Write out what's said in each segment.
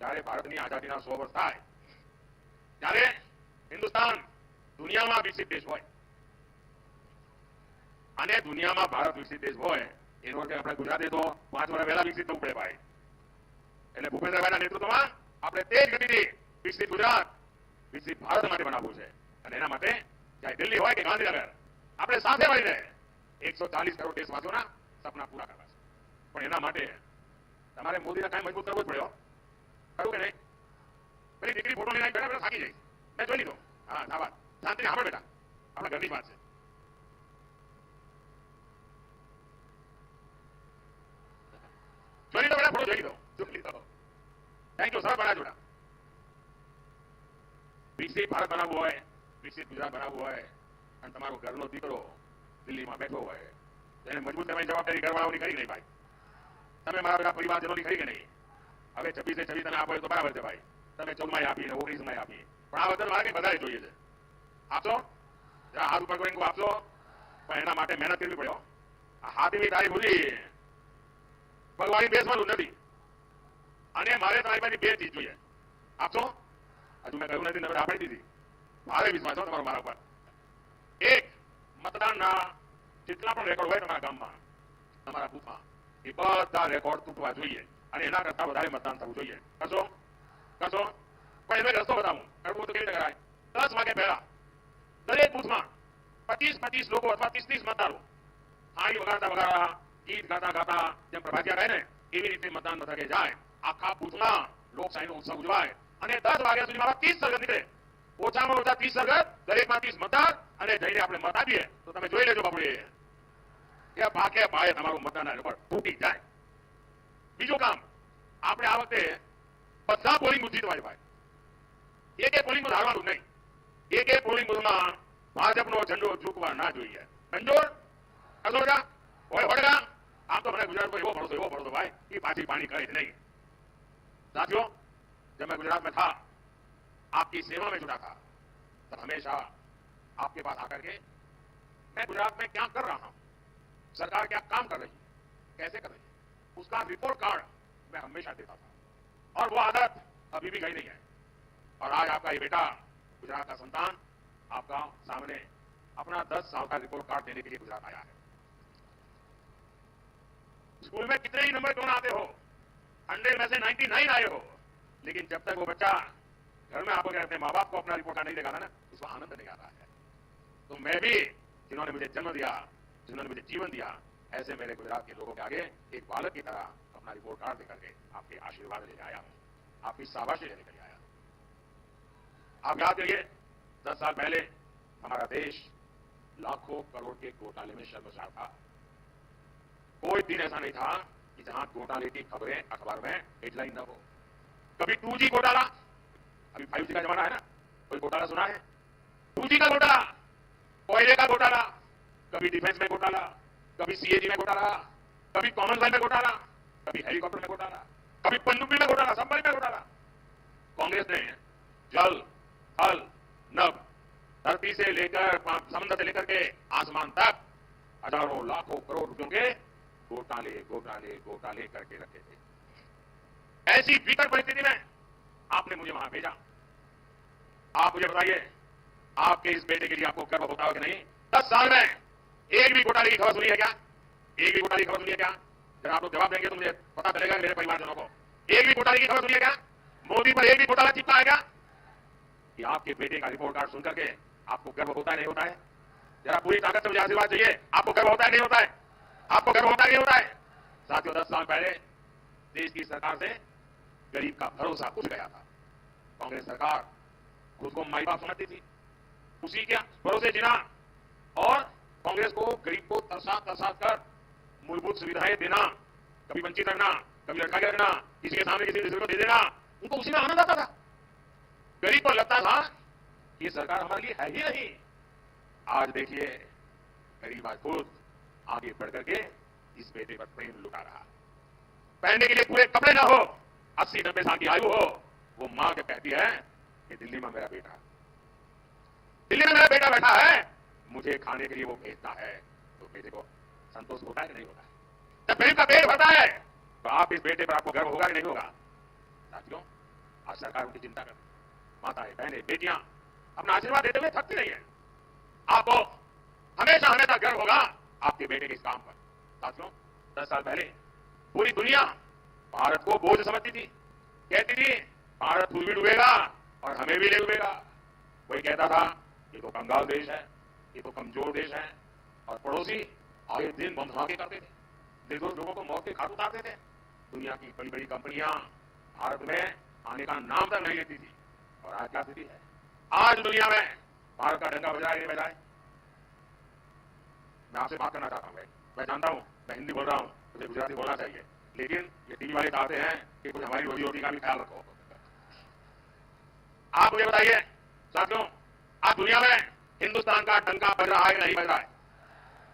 જ્યારે ભારતની આઝાદીના 100 વર્ષ થાય ત્યારે હિન્દુસ્તાન દુનિયામાં વિકસિત દેશ હોય અને દુનિયામાં ભારત વિકસિત દેશ હોય એનો અર્થ આપણે ગુજરાતે તો 5 વર્ષ પહેલા વિકસિત થવું પડે ભાઈ. એટલે ભૂપેન્દ્રભાઈના નેતૃત્વમાં આપણે તેજ ગતિથી વિકસિત ગુજરાત વિકસિત ભારત માટે બનાવવું છે અને એના માટે ચાહે દિલ્હી હોય કે ગાંધીનગર આપણે સાથે મળીને 140 કરોડ દેશવાસીઓના સપના પૂરા કરવા છે. પણ એના માટે તમારે મોદીને કાંઈ મજબૂત કરવો જ પડ્યો. ખરું કે નહીં? પેલી દીકરી ફોટો લઈને બેઠા બેઠા થાકી જાય. મેં જોઈ લીધો. હા શાબાશ, શાંતિથી સાંભળ બેટા, આપણા ઘરની વાત છે. જોઈ લીધો બેટા, ફોટો જોઈ લીધો. જોઈ લીધો. Thank you sir. બના જોડા વિકસિત ભારત બનાવવું હોય, વિકસિત ગુજરાત બનાવવું હોય અને તમારો ઘરનો દીકરો દિલ્હીમાં બેઠો હોય એને મજબૂત કરવાની જવાબદારી ઘરવાળાઓની કરી નહીં ભાઈ. તમે મારા બધા પરિવારજનોની કરી કે નહીં? હવે 26 તમે આપો તો બરાબર છે ભાઈ. તમે 14 આપી ને 19 આપી, પણ આ વખતે મારે કંઈ વધારે જોઈએ છે. આપશો? જરા હાથ ઉપર કરીને આપશો, પણ એના માટે મહેનત કરવી પડ્યો. આ હાથની તારીખ ભૂલી ભગવાનની બેસવાનું નથી અને મારે તમારી પાસે 2 ચીજ જોઈએ. આપશો? હજુ મેં કહ્યું નથી, નંબર આપી દીધી. ભારે વિશ્વાસ તમારો મારા ઉપર. એક, મતદાનના જેટલા પણ રેકોર્ડ હોય તમારા ગામમાં, તમારા બૂથમાં, એ બધા રેકોર્ડ તૂટવા જોઈએ અને એના કરતા વધારે મતદાન થવું જોઈએ. કરશો? કરશો? પણ એનો રસ્તો બતાવું. કરવું તો કેવી રીતે કરાય? 10 વાગે પહેલા દરેક બૂથમાં 25 લોકો અથવા 30 મતદારો થાળી વગાડતા ગીત ગાતા જેમ પ્રભાતિયા કહે ને એવી રીતે મતદાન મથકે જાય. આખા બૂથમાં લોકશાહીનો ઉત્સવ ઉજવાય અને 10 વાગ્યા સુધીમાં 30 સરગત નીકળે. ઓછામાં ઓછા 30 સરગત, દરેકમાં 30 મતદાર અને જઈને આપણે મત આપીએ તો તમે જોઈ લેજો બાપુએ એ ભાગે પાયે તમારું મતદાન રેકોર્ડ તૂટી જાય. બીજું કામ, આપણે આ વખતે બધા પોલિંગ બૂથ જીતવા ભાઈ. એક પોલિંગ બૂથ હારવાનું નહીં. એક પોલિંગ બૂથમાં ભાજપનો ઝંડો ઝૂકવા ના જોઈએ. મંજૂર? કરશો બેટા? હોય વડગા? આમ તો મને ગુજરાત પર એવો ભરોસો ભાઈ એ પાછી पानी करे नहीं. साथियों, जब मैं गुजरात में था, आपकी सेवा में जुड़ा था, तब हमेशा आपके पास आकर के मैं गुजरात में क्या कर रहा हूं, सरकार क्या काम कर रही है, कैसे कर रही है, उसका रिपोर्ट कार्ड मैं हमेशा देता था और वो आदत अभी भी गई नहीं है. और आज आपका ये बेटा, गुजरात का संतान, आपका सामने अपना 10 साल का रिपोर्ट कार्ड देने के लिए गुजरात आया है. स्कूल में कितने ही नंबर क्यों ना आते हो, 100 में से 99 आए हो, लेकिन जब तक वो बच्चा घर में आपको अपने माँ बाप को अपना रिपोर्ट कार्ड नहीं दिखाता ना, उसको आनंद नहीं आता है. तो मैं भी, जिन्होंने मुझे जन्म दिया, जिन्होंने मुझे जीवन दिया, ऐसे मेरे गुजरात के लोगों के आगे एक बालक की तरह अपना रिपोर्ट कार्ड देकर के आपके आशीर्वाद लेने आया हूं, आपकी शाबाशी लेने के लिए आया हूं. आप याद करिए, 10 साल पहले हमारा देश लाखों करोड़ के घोटाले में शर्मसार था. कोई दिन ऐसा नहीं था कि जहां घोटाले की खबरें अखबार में हेडलाइन न हो. कभी 2G घोटाला, अभी 5G का जमाना है ना, कोई घोटाला सुना है? 2G का घोटाला, कोयले का घोटाला, कभी डिफेंस में घोटाला, कभी CAG में घोटाला, कभी कॉमनवेल्थ में घोटाला, कभी हेलीकॉप्टर में घोटाला, कभी पनडुब्बी में घोटाला, सबमरीन में घोटाला. कांग्रेस ने जल, थल, नभ, धरती से लेकर समुद्र से लेकर के आसमान तक हजारों लाखों करोड़ रुपयों के घोटाले घोटाले घोटाले करके रखे थे. ऐसी विकट परिस्थिति में आपने मुझे वहां भेजा. आप मुझे बताइए, आपके इस बेटे के लिए आपको गर्व होता है कि नहीं? 10 साल में एक भी घोटाले की खबर सुनी है क्या? एक भी घोटाले की खबर सुनी है क्या? जब आप लोग जवाब देंगे तो मुझे पता चलेगा मेरे परिवारजनों को. एक भी घोटाले की खबर सुनी है क्या? मोदी पर एक भी घोटाला चिपका है क्या? कि आपके बेटे का रिपोर्ट कार्ड सुनकर के आपको गर्व होता है नहीं होता है? जरा पूरी ताकत से मुझे आशीर्वाद चाहिए. आपको गर्व होता है नहीं होता है? आपको गर्व होता है नहीं होता है? साथियों, 10 साल पहले देश की सरकार से गरीब का भरोसा उठ गया था. कांग्रेस सरकार खुद को माई बाप समझती थी, उसी के भरोसे जीना और कांग्रेस को गरीब को तरसा कर मूलभूत सुविधाएं देना, कभी वंचित रखना, कभी लटका के रखना, किसी के सामने किसी दूसरे को दे देना, उनको उसी में आनंद आता था. गरीब को लगता था ये सरकार हमारे लिए है ही नहीं. आज देखिए, गरीब आज खुद आगे बढ़ करके इस बेटे पर प्रेम लुटा रहा. पहनने के लिए पूरे कपड़े ना हो, 80-90 साल की आयु हो, वो मां के कहती है कि दिल्ली में मेरा बेटा, दिल्ली में मेरा बेटा बैठा है, मुझे खाने के लिए वो भेजता है. तो बेटे को संतोष होता है कि नहीं होता है? जब गरीब का पेट भरता है तो आप इस बेटे पर आपको गर्व होगा कि नहीं होगा? साथियों, आज सरकार उनकी चिंता करती है। माताएं, बहनें, बेटियां अपना आशीर्वाद देते हुए थकती नहीं है। आपको हमेशा हमेशा गर्व होगा आपके बेटे के इस काम पर। साथियों, 10 साल पहले पूरी दुनिया भारत को बोझ समझती थी, कहती थी भारत खुद भी डूबेगा और हमें भी ले डूबेगा। कोई कहता था ये तो कंगाल देश है, ये तो कमजोर देश है, और पड़ोसी आए दिन बम धमाके करते थे, निर्दोष लोगों को मौत के घाट उतारते थे। दुनिया की बड़ी बड़ी कंपनियां भारत में आने का नाम तक नहीं लेती थी। और आज क्या स्थिति है? आज दुनिया में भारत का डंका बजाए नहीं बजाए। मैं आपसे बात करना चाहता हूं। मैं जानता हूं मैं हिंदी बोल रहा हूं, मुझे गुजराती बोलना चाहिए, लेकिन ये टीवी वाले चाहते हैं कि कुछ हमारी रोजी रोटी का भी ख्याल रखो। आप मुझे बताइए साथियों, आज दुनिया में हिंदुस्तान का डंका बज रहा है कि नहीं बज रहा है?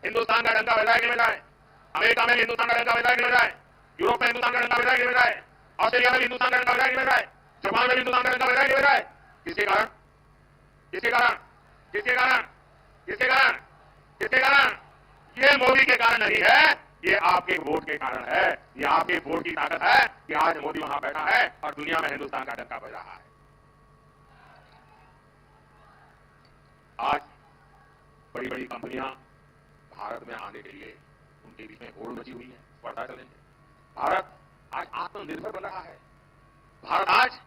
हिंदुस्तान का डंका बज रहा है कि नहीं बज रहा है? अमेरिका में हिंदुस्तान का डंका बज रहा है कि नहीं बज रहा है? यूरोप में हिंदुस्तान का डंका बज रहा है कि नहीं बज रहा है? ऑस्ट्रेलिया में हिंदुस्तान का डंका बज रहा है कि नहीं बज रहा है? जापान में हिंदुस्तान का डंका बज रहा है कि नहीं बज रहा है? किसके कारण? किसके कारण? किसके कारण? किसके कारण? किसके कारण? ये मोदी के कारण नहीं है, ये आपके वोट के कारण है। ये आपके वोट की ताकत है कि आज मोदी वहां बैठा है और दुनिया में हिंदुस्तान का डंका बज रहा है। आज बड़ी बड़ी कंपनियां भारत में आने के लिए उनके बीच में होड़ मची हुई है, स्पर्धा चल रही है। भारत आज आत्मनिर्भर बन रहा है। भारत आज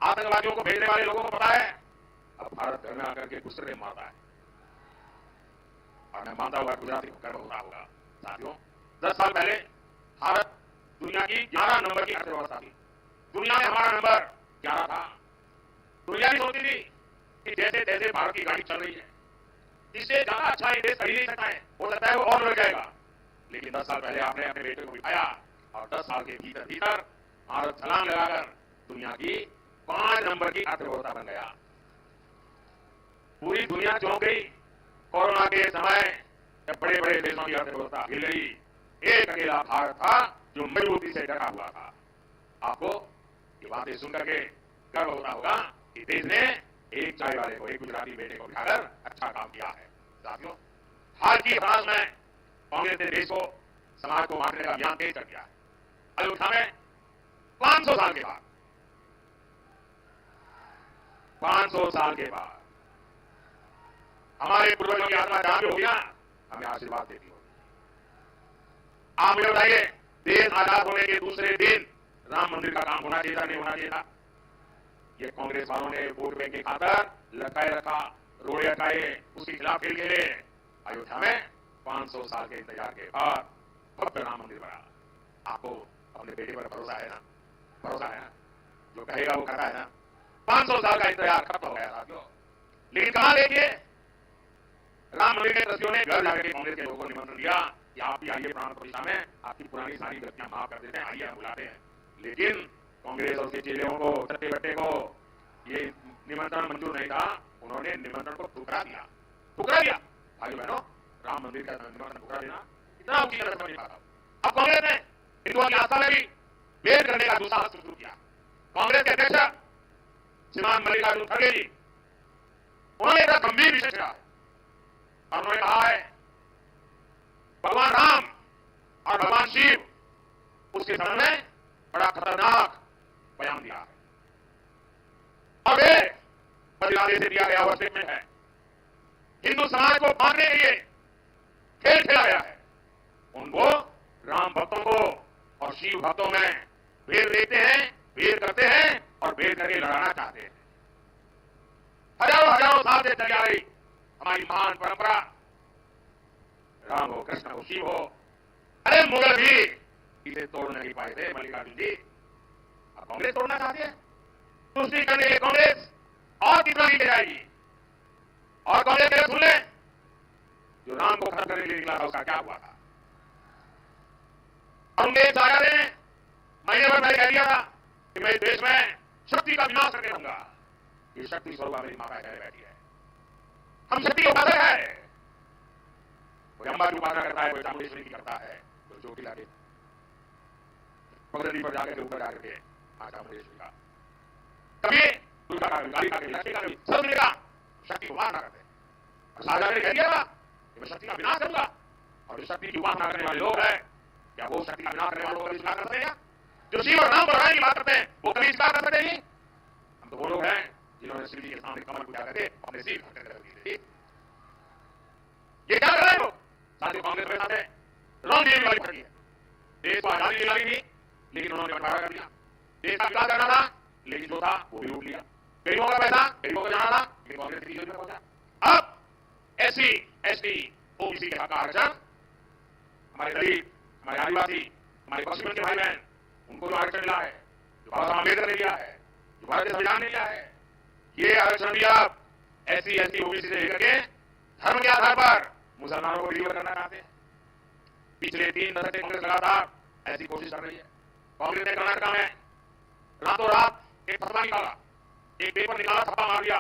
आतंकवादियों को भेजने वाले लोगों को पता है अब भारत घर में आकर के दूसरे मारता है। और मैं मानता हुआ गुजराती को गर्व होता होगा। साथियों, 10 साल पहले भारत दुनिया की 11 नंबर की अर्थव्यवस्था थी। दुनिया में हमारा नंबर 11 था। दुनिया भी सोचती थी कि जैसे जैसे भारत की गाड़ी चल रही है, इससे ज्यादा अच्छा ये देश खरीद नहीं सकता है, हो सकता है वो और बढ़ जाएगा। लेकिन 10 साल पहले आपने अपने बेटे को बिठाया और 10 साल के भीतर भीतर भारत छलांग लगाकर दुनिया की 5 नंबर की अर्थव्यवस्था बन गया। पूरी दुनिया चौंक गई। कोरोना के समय जब बड़े बड़े देशों की अर्थव्यवस्था हिल गई, एक अकेला भारत था जो मजबूती से डटा हुआ था। आपको ये बातें सुनकर के गर्व होता होगा कि देश ने एक चाय वाले को, एक गुजराती बेटे को बिठाकर अच्छा काम किया है। साथियों, हाल की फ्रांस में कांग्रेस ने देश को, समाज को बांटने का अभियान तेज कर दिया है। अयोध्या में 500 साल के बाद, 500 साल के बाद हमारे पूर्वजों की आत्मा जहां भी हो गया हमें आशीर्वाद देती होगी। आप मुझे बताइए, देश आजाद होने के दूसरे दिन राम मंदिर का काम होना चाहिए था, नहीं होना चाहिए था? ये कांग्रेस वालों ने वोट बैंक की खातर लटकाए रखा, रोड़े हटाए, उसके खिलाफ खेल खेले। अयोध्या में 500 साल के इंतजार के बाद भव्य राम मंदिर बना। आपको अपने बेटे पर भरोसा है ना? भरोसा है ना? जो कहेगा वो करता है ना? 500 साल का इंतजार खत्म हो गया साथियों। लेकिन कहां देखिए, राम मंदिर के ट्रस्टियों ने घर जाकर के कांग्रेस के लोगों को निमंत्रण दिया कि आप भी आइए प्राण प्रतिष्ठा में, आपकी पुरानी सारी गलतियां माफ कर देते हैं, आइए हम बुलाते हैं। लेकिन कांग्रेस और उसके चेलों को, चट्टे बट्टे को ये निमंत्रण मंजूर नहीं था। उन्होंने निमंत्रण को ठुकरा दिया। ठुकरा दिया भाई बहनों, राम मंदिर का निमंत्रण ठुकरा देना इतना ऊंची तरह समझ नहीं पाता। अब कांग्रेस ने हिंदुओं की आस्था में भी भेद करने का दुस्साहस शुरू किया। कांग्रेस के अध्यक्ष श्रीमान मल्लिकार्जुन खड़गे जी, उन्होंने एक गंभीर विषय छेड़ा और उन्होंने कहा है भगवान राम और भगवान शिव, उसके समय में बड़ा खतरनाक बयान दिया है। और वे बदलाव से दिया गया हुआ स्टेटमेंट है, हिंदू समाज को बांटने के लिए खेल खेला गया है। उनको राम भक्तों को और शिव भक्तों में भेद देखते हैं, भेद करते हैं और भेद करके लड़ाना चाहते हैं। हजारों हजारों साल से चली आ रही हमारी महान परंपरा, राम हो, कृष्ण हो, शिव हो, अरे मुगल भी इसे तोड़ नहीं पाए थे मल्लिकार्जुन जी। अब कांग्रेस तोड़ना चाहती है। दूसरी करने के लिए कांग्रेस और कितना नीचे जाएगी। और कांग्रेस के सुन ले, जो राम को खत्म करने के लिए निकला था उसका क्या हुआ था? कांग्रेस आजाद ने महीने भर पहले कह दिया था कि मैं इस देश में शक्ति का विनाश करके रहूंगा। ये शक्ति स्वरूप मेरी माता कहने बैठी है। हम शक्ति के उपासक है। कोई अंबा की उपासना करता है, कोई चामुंडेश्वरी की करता है, कोई चोटी लाके पगडंडी पर जाकर के ऊपर जाकर के मां चामुंडेश्वरी का, कभी दुर्गा का, काली का, लक्ष्मी का, सब मिलेगा शक्ति की उपासना करते हैं। और शाहजहां ने कह दिया था कि मैं शक्ति का विनाश करूंगा। और जो शक्ति की उपासना करने वाले लोग हैं, क्या वो शक्ति का विनाश करने वालों को कभी स्वीकार कर सकते हैं? जो शिव और राम और रानी की बात करते हैं वो कभी स्वीकार कर सकते हैं? तो वो लोग हैं जिन्होंने श्री जी के सामने कमल पूजा करके अपने सिर खड़े कर दिए। ये क्या कर रहे हो साथियों? कांग्रेस के साथ है रंग देने वाली पार्टी है। देश को आजादी दिलानी थी लेकिन उन्होंने बंटवारा कर दिया। देश का विकास करना था लेकिन जो था वो भी लूट लिया। गरीबों का पैसा गरीबों को जाना था लेकिन कांग्रेस की जेब में पहुंचा। अब एससी एसटी ओबीसी का आरक्षण हमारे दलित, हमारे आदिवासी, हमारे पश्चिम के भाई बहन, उनको जो आरक्षण मिला है, जो बाबा साहब अम्बेडकर ने दिया है, जो भारतीय संविधान ने दिया है, ये आरक्षण भी आप एससी एसटी ओबीसी से लेकर के धर्म के आधार पर मुसलमानों को डिलीवर करना चाहते हैं। पिछले 3 दशक से कांग्रेस लगातार ऐसी कोशिश कर रही है। कांग्रेस ने कर्नाटक में रातों रात एक फतवा निकाला, एक पेपर निकाला, छापा मार दिया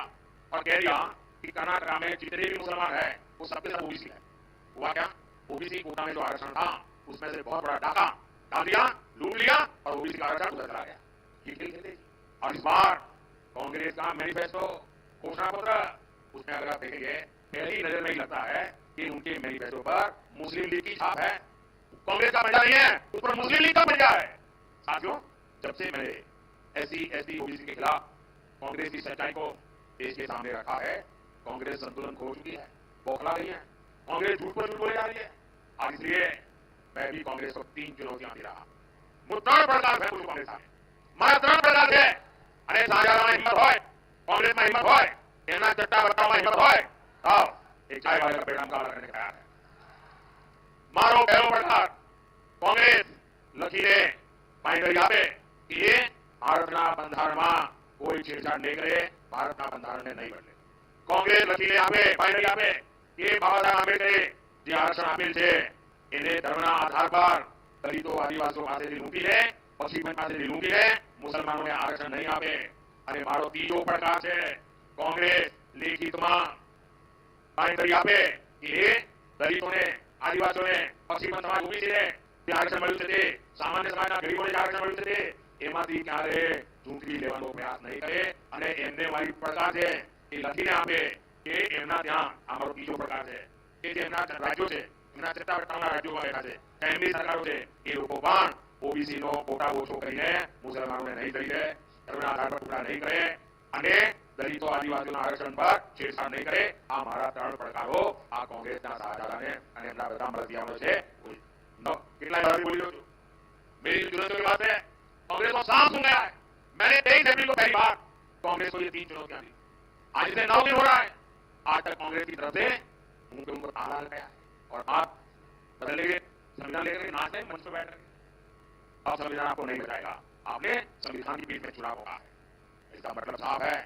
और कह दिया कि कर्नाटक में जितने भी मुसलमान है वो सबके सब ओबीसी है। हुआ क्या? ओबीसी कोटा में जो आरक्षण था उसमें से बहुत बड़ा डाका डाल दिया, लूट लिया और ओबीसी का आरक्षण उधर चला गया। ये खेल खेलते। और इस बार कांग्रेस का मैनिफेस्टो घोषणा पत्र, उसमें अगर आप देखेंगे पहली नजर में ही लगता है कि उनके मैनिफेस्टो पर मुस्लिम लीग की छाप है। कांग्रेस का पंजा नहीं है, उस पर मुस्लिम लीग का पंजा है। साथियों, जब से मैंने एससी एसटी ओबीसी के खिलाफ कांग्रेस की सच्चाई को देश के सामने रखा है, कांग्रेस संतुलन खो चुकी है, बौखला गई है। कांग्रेस झूठ पर झूठ बोले जा रही है। और इसलिए मैं भी कांग्रेस को 3 चुनौतियां दे रहा। मुद्दा प्रकार है कांग्रेस में मारा 3 प्रकार है। अरे साझा में हिम्मत होय, कांग्रेस में हिम्मत होय, कहना चट्टा बताओ हिम्मत होय, तो एक चाय वाले का पेड़ मुकाबला करने तैयार है। मारो पहलो प्रकार कांग्रेस लखीले पाइंडरिया पे कि ये भारतना બંધારણ માં कोई छेड़छाड़ नहीं करे, भारत બંધારણ ने नहीं बदले। कांग्रेस लखीले આપે પાઇંડરી આપે કે બાબા સાહેબ આંબેડકરે જે આરક્ષણ આપેલ છે એને ધર્મના આધાર પર દલિતો આદિવાસીઓ પાસેથી લૂંટી લે, પશ્ચિમ પાસેથી લૂંટી લે, મુસલમાનોને આરક્ષણ નહીં આપે। અને મારો ત્રીજો પડકાર છે कांग्रेस લેખિતમાં પાઇંડરી આપે કે દલિતોને આદિવાસીઓને પશ્ચિમ સમાજ ઓબીસીને જે આરક્ષણ મળ્યું છે તે સામાન્ય સમાજના ગરીબોને આરક્ષણ મળ્યું છે તે એમાંથી ક્યારે ચૂંટણી લેવાનો પ્રયાસ નહીં કરે। અને એમને મારી પડકાર છે કે લખીને આપે કે એમના ત્યાં અમારો ત્રીજો પડકાર છે કે જે એમના રાજ્યો છે, એમના સત્તાવાળા રાજ્યોમાં બેઠા છે, એમની સરકારો છે, એ લોકો પણ ઓબીસી નો કોટા ઓછો કરીને મુસલમાનોને નહીં કરી દે, ધર્મના આધાર પર ટુકડા નહીં કરે અને દલિતો આદિવાસીઓના આરક્ષણ પર છેડછાડ નહીં કરે। આ મારા 3 પડકારો આ કોંગ્રેસના શાહજાદાને અને એમના બધા મળતિયાઓ છે। કેટલાય વાર બોલી રહ્યો છું, मेरी चुनौतियों के बाद कांग्रेस को साफ सुन गया है। मैंने 23 अप्रैल को पहली बार कांग्रेस को ये 3 चुनौतियां दी। आज से 9 दिन हो रहा है, आज तक कांग्रेस की तरफ से उनके ऊपर ताला लगाया है और आप बदलेंगे संविधान लेकर के नाचते मंच पर बैठ रहे। अब संविधान आपको नहीं बचाएगा, आपने संविधान की पीठ में चुनाव होगा है। इसका मतलब साफ है,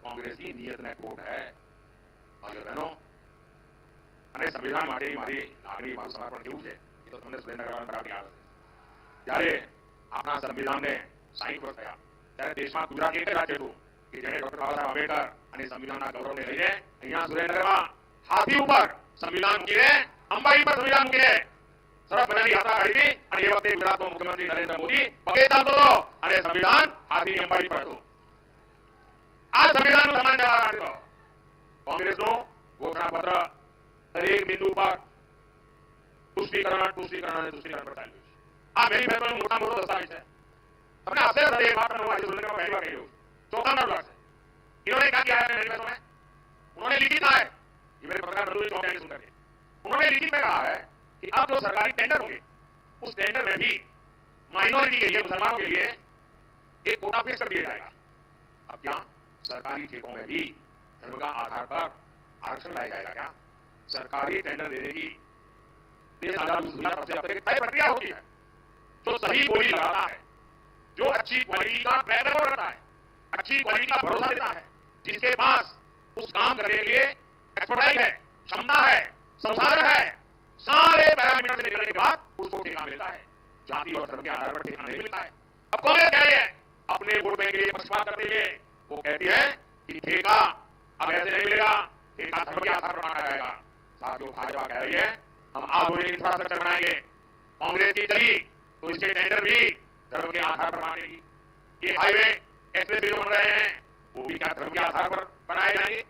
कांग्रेस की नियत में खोट है। भाइयों बहनों, અને સંવિધાન માટે મારી લાગણી, મારું સમર્પણ કેવું છે એ તો તમને સુરેન્દ્રનગરમાં બરાબર યાદ હશે। ત્યારે આપણા સંવિધાનને 60 વર્ષ થયા ત્યારે દેશમાં ગુજરાત એક રાજ્ય હતું કે જેણે ડોક્ટર બાબા સાહેબ આંબેડકર અને સંવિધાનના ગૌરવને લઈને અહીંયા સુરેન્દ્રનગરમાં હાથી ઉપર સંવિધાન મૂકીને, અંબાઈ પર સંવિધાન મૂકીને સરસ મજાની યાત્રા કાઢી હતી। અને એ વખતે ગુજરાતનો મુખ્યમંત્રી નરેન્દ્ર મોદી પગે ચાલતો હતો અને સંવિધાન હાથીની અંબાઈ પર હતું। આ સંવિધાનનું સન્માન જવા રાખ્યો। કોંગ્રેસનું ઘોષણાપત્ર દરેક બિંદુ પર तुष्टीकरण पर चालू है। आ मैनिफेस्टो मोटा मोटो दस्तावेज है। हमने आपसे एक बात आज सुनने का पहली बार कही हो, चौथा नंबर से इन्होंने क्या किया है मैनिफेस्टो में? उन्होंने लिखित कहा है, ये मेरे पत्रकार बंधु चौंके सुन करके उन्होंने लिखित में कहा है कि अब जो सरकारी टेंडर होंगे उस टेंडर में भी माइनॉरिटी के लिए, मुसलमानों के लिए एक कोटा फिक्स कर दिया जाएगा। अब क्या सरकारी ठेकों में भी धर्म का आधार पर आरक्षण लाया जाएगा? क्या सरकारी टेंडर देने की तय प्रक्रिया होती है? जो सही बोली लगाता है, जो अच्छी क्वालिटी का ट्रैक रिकॉर्ड रखता है, अच्छी क्वालिटी का भरोसा देता है, जिसके पास उस काम करने के लिए एक्सपर्टाइज है, क्षमता है, संसाधन है, सारे पैरामीटर से निकलने के बाद उसको ठेका मिलता है। जाति और धर्म के आधार पर ठेका नहीं मिलता है। अब कांग्रेस कह रही है अपने वोट बैंक के लिए पक्षपात करते हुए, वो कहती है कि ठेका अब ऐसे नहीं मिलेगा, ठेका धर्म के आधार पर मांगा जाएगा। साथियों, भाजपा कह रही है हम आधुनिक इंफ्रास्ट्रक्चर बनाएंगे। कांग्रेस की चली तो इसके टेंडर भी धर्म के आधार पर मांगेगी। ये हाईवे एक्सप्रेस वे बन रहे हैं वो भी क्या धर्म के आधार पर बनाए जाएंगे?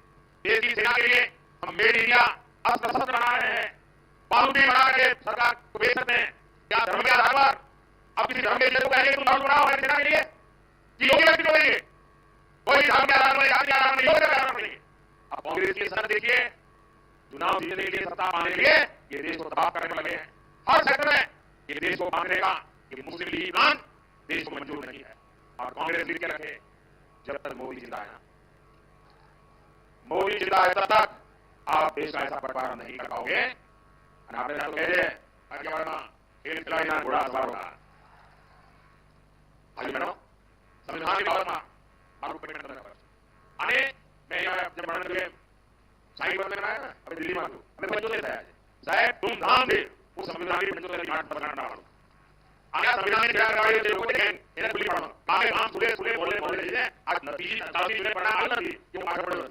देश की सेना के लिए हम मेड इंडिया अस्त्र शस्त्र बना रहे हैं, बारूद बना करके सरकार को बेच सकते हैं। क्या धर्म के आधार पर अब किसी धर्म के को कहेंगे तुम बारूद बनाओ हमारी सेना के लिए कि योगी व्यक्ति को देंगे? कोई धर्म के आधार पर, जाति के आधार पर, योग के आधार पर नहीं। अब कांग्रेस की सर देखिए, चुनाव जीतने के लिए, सत्ता पाने के लिए ये देश को तबाह करने में लगे हैं। हर सेक्टर में ये देश को बांधने का ये मुस्लिम लीग प्लान देश को मंजूर नहीं है। और कांग्रेस लिख के रखे, जब तक मोदी जिंदा है, मोदी जिंदा है, तब तक आप देश का ऐसा बंटवारा नहीं कर पाओगे। आपने तो कह दिए क्या करना, खेल खिलाड़ी ना घोड़ा सवार होगा। भाई बहनों, संविधान की बात में मारू पेमेंट करने पर आने मैं यहाँ जब बढ़ने लगे साइन करने आया ना, अभी दिल्ली में हूँ, हमें बच्चों से शायद धूमधाम से वो संविधान की बच्चों से घाट पर करना वालों आया संविधान में क्या करवाई लोगों को देखें इन्हें पुलिस पढ़ो आगे काम सुले सुले बोले बोले चीजें आज नतीजे ताजी में पढ़ना आना थी ये मार पड़ो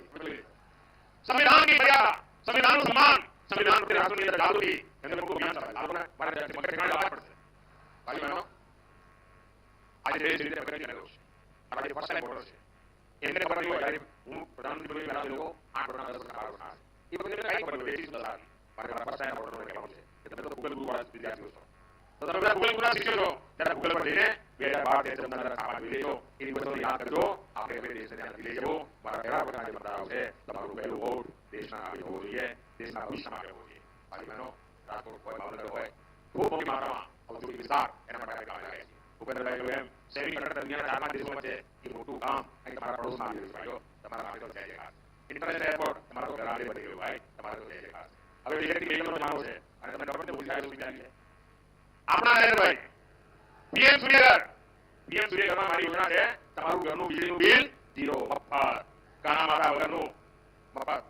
संविधान की मर्यादा, संविधान का सम्मान, संविधान के राष्ट्र के अंदर डालो की इन्हें को ज्ञान चाहिए आपने हमारे देश में ठिकाना डालना पड़ता है। भाई बहनों, आज देश धीरे धीरे प्रगति कर रहा है और आज फर्स्ट टाइम वोटर्स है इनने पर जो है प्रधानमंत्री बने वाले लोगों 8 बना 10 बना बना ये बने कई बने बेटी सुधार हमारे फर्स्ट टाइम वोटर होने के बाद से तो गूगल गुरु वाला विद्यार्थी हो तो तब गूगल गुरु शिक्षक हो जरा गूगल पर देने बेटा बात देश में अंदर सामान ले लो इन बच्चों को याद कर दो आपके बेटे देश में ले जाओ हमारा मेरा बनाने बता उसे तुम्हारा पहलू वोट देश में आगे हो रही है, देश में भविष्य में आगे हो रही है। भाई बहनों, रात को कोई भावना हो है खूब की मात्रा और जो विस्तार एना बड़ा काम है ऊपर लगे हुए हैं शेयरिंग करते दुनिया में 4-5 देशों में से ये मोटू काम है हमारा पड़ोस में आगे भाइयों तुम्हारा आगे तो जाएगा इंटरनेशनल एयरपोर्ट तुम्हारा तो घराने बढ़े हुए भाई तुम्हारा तो जाएगा। अब ये कि मेल में मानो से अरे मैंने गवर्नमेंट बोल दिया सुविधा है अपना नरेंद्र भाई पीएम सूर्यघर में हमारी योजना है તમારું ઘરનું વીજળીનું બિલ 0 મફત કાના માતા વગરનું મફત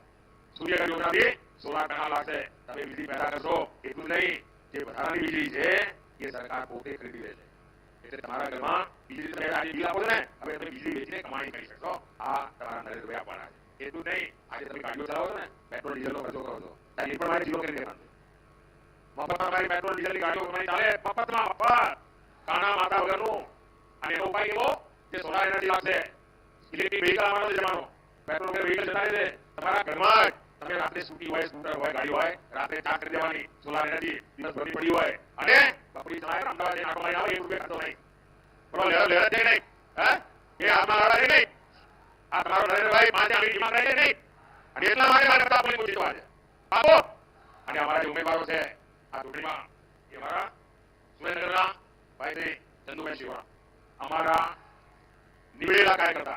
સૂર્યઘર યોજનાથી 16 ટકા લાગશે તમે વીજળી પેદા કરશો એટલું નહીં જે વધારાની વીજળી છે એ સરકાર પોતે ખરીદી લે છે એટલે તમારા ઘરમાં વીજળી તમે આજે બિલ આપો છો ને હવે તમે વીજળી વેચીને કમાણી કરી શકશો આ તમારા નરેન્દ્રભાઈ આપવાના છે એટલું નહીં આજે તમે ગાડીઓ ચલાવો છો ને પેટ્રોલ ડીઝલનો ખર્ચો કરો છો ત્યારે એ પણ મારે 0 કરી દેવાનું મફતમાં મારી પેટ્રોલ ડીઝલની ગાડીઓ તમારી ચાલે મફતમાં મફત કાના માતા વગરનું અને એનો ઉપાય એવો જે સોલાર એનર્જી લાગશે ઇલેક્ટ્રિક વ્હીકલ આવવાનો જમાનો પેટ્રોલ કે વ્હીકલ જતા રહે તમારા ઘરમાં જ તમે રાત્રે સ્કૂટી હોય સ્કૂટર હોય ગાડી હોય રાત્રે ચાર્જ કરી દેવાની સોલાર એનર્જી દિવસ ભરી પડી હોય અને બપોરી ચલાય અમદાવાદ આટો લઈને આવે 1 રૂપિયા ખર્ચો નહીં બોલો લેર દે નહીં હે એ આમાં આડા દે નહીં આ તમારો નરેન્દ્રભાઈ 5 આંગળી દિમાગ રહે નહીં અને એટલા માટે મારે બધા પોલીસ જીતવા છે બાપો અને અમારા જે ઉમેદવારો છે આ ચૂંટણીમાં એ અમારા સુરેન્દ્રના ભાઈ શ્રી ચંદુભાઈ શિવા हमारा निवेड़ा कार्यकर्ता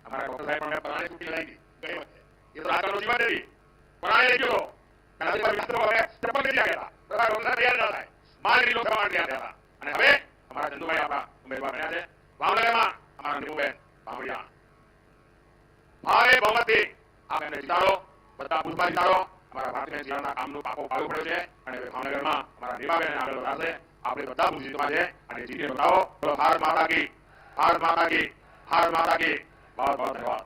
हमारा डॉक्टर साहब ने पुराने छुट्टी लाई गए वक्त ये तो रात को जीवन दे दी पुराने देखियो कल से मित्र हो गए चप्पल दे दिया गया था तो डॉक्टर दिया जाता है मांगरी लोग समाज दिया गया था અને હવે हमारा चंदू भाई આપણા ઉમેદવાર બન્યા છે ભાવનગરમાં हमारा નીમુબેન ભાવડિયા ભારે બહુમતી આપ એમને જીતાડો બધા પુષ્પા જીતાડો हमारा ભારતીય જીવનના કામનું પાકો પાડવું પડ્યું છે અને ભાવનગરમાં हमारा નીમાબેન આગળ વધારશે આપણે બધા જીતવા છે અને જીતીને બતાવો તો ભારત માતા की भारत माता की बहुत बहुत धन्यवाद।